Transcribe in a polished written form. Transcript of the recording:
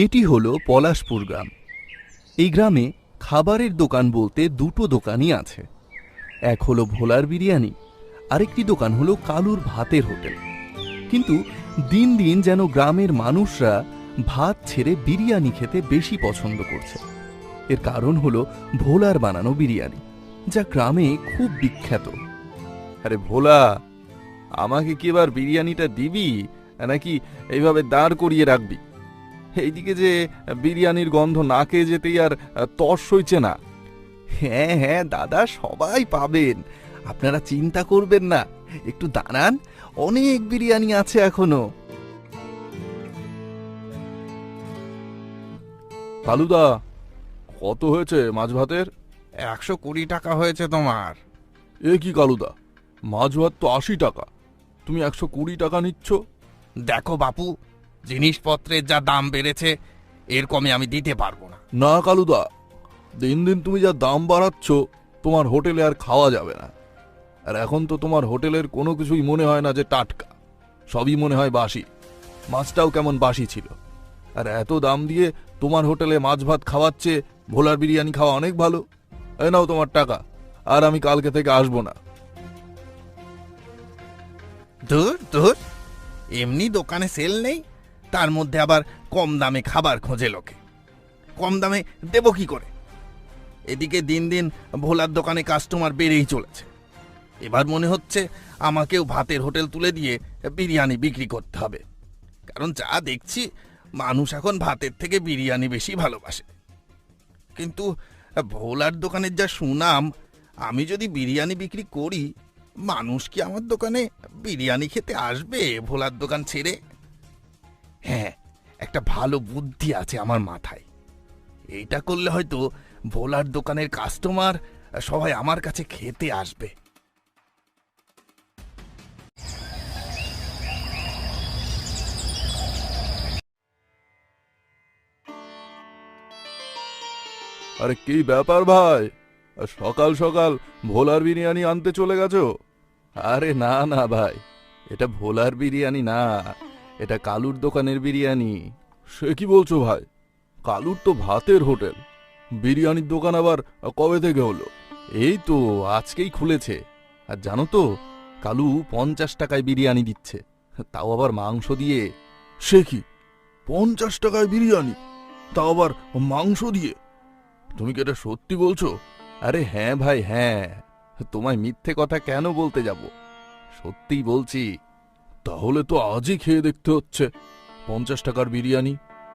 এটি হলো পলাশপুর গ্রাম। এই গ্রামে খাবারের দোকান বলতে দুটো দোকানই আছে। এক হলো ভোলার বিরিয়ানি, আরেকটি দোকান হলো কালুর ভাতের হোটেল। কিন্তু দিন দিন যেন গ্রামের মানুষরা ভাত ছেড়ে বিরিয়ানি খেতে বেশি পছন্দ করছে। এর কারণ হলো ভোলার বানানো বিরিয়ানি, যা গ্রামে খুব বিখ্যাত। আরে ভোলা, আমাকে কি এবার বিরিয়ানিটা দিবি নাকি এইভাবে দাঁড় করিয়ে রাখবি? এইদিকে যে বিরিয়ানির গন্ধ নাকে যেতেই আর তর সইছে না। হ্যাঁ হ্যাঁ দাদা, সবাই পাবেন, আপনারা চিন্তা করবেন না। একটু দাঁড়ান, অনেক বিরিয়ানি আছে এখনো। কালুদা, কত হয়েছে মাছ ভাতের? 120 টাকা হয়েছে তোমার। এ কি কালুদা, মাছ ভাত তো 80 টাকা, তুমি 120 টাকা নিচ্ছ? দেখো বাপু, জিনিসপত্রের যা দাম বেড়েছে, এর কমে আমি দিতে পারবো না। না কালুদা, দিন দিন তুমি যা দাম বাড়াচ্ছ, তোমার হোটেলে আর খাওয়া যাবে না। আর এখন তো তোমার হোটেলের কোনো কিছুই মনে হয় না যে টাটকা, সবই মনে হয় বাসি। মাছটাও কেমন বাসি ছিল। আর এত দাম দিয়ে তোমার হোটেলে মাছ ভাত খাওয়াচ্ছে, ভোলার বিরিয়ানি খাওয়া অনেক ভালো। এ নাও তোমার টাকা, আর আমি কালকে থেকে আসবো না। ধুর ধুর, এমনি দোকানে সেল নেই, তার মধ্যে আবার কম দামে খাবার খোঁজে লোকে। কম দামে দেব কি করে? এদিকে দিন দিন ভোলার দোকানে কাস্টমার বেড়েই চলেছে। এবার মনে হচ্ছে আমাকেও ভাতের হোটেল তুলে দিয়ে বিরিয়ানি বিক্রি করতে হবে। কারণ যা দেখছি, মানুষ এখন ভাতের থেকে বিরিয়ানি বেশি ভালোবাসে। কিন্তু ভোলার দোকানের যা সুনাম, আমি যদি বিরিয়ানি বিক্রি করি, মানুষ কি আমার দোকানে বিরিয়ানি খেতে আসবে ভোলার দোকান ছেড়ে? হ্যাঁ, একটা ভালো বুদ্ধি আছে আমার মাথায়। এইটা করলে হয়তো ভোলার দোকানের কাস্টমার সবাই আমার কাছে খেতে আসবে। আরে কি ব্যাপার ভাই, সকাল সকাল ভোলার বিরিয়ানি আনতে চলে গেছো? আরে না না ভাই, এটা ভোলার বিরিয়ানি না, এটা কালুর দোকানের বিরিয়ানি। সে কি বলছো ভাই? কালুর তো ভাতের হোটেল, বিরিয়ানির দোকান আবার কবে থেকে হলো? এই তো আজকেই খুলেছে। আর জানো তো, কালু 50 টাকায় বিরিয়ানি দিচ্ছে, তাও আবার মাংস দিয়ে। সে কি, 50 টাকায় বিরিয়ানি, তাও আবার মাংস দিয়ে? তুমি কি এটা সত্যি বলছো? আরে হ্যাঁ ভাই হ্যাঁ, তোমায় মিথ্যে কথা কেন বলতে যাব, সত্যিই বলছি। তাহলে তো আজই খেয়ে দেখতে হচ্ছে 50 টাকার বিরিয়ানি।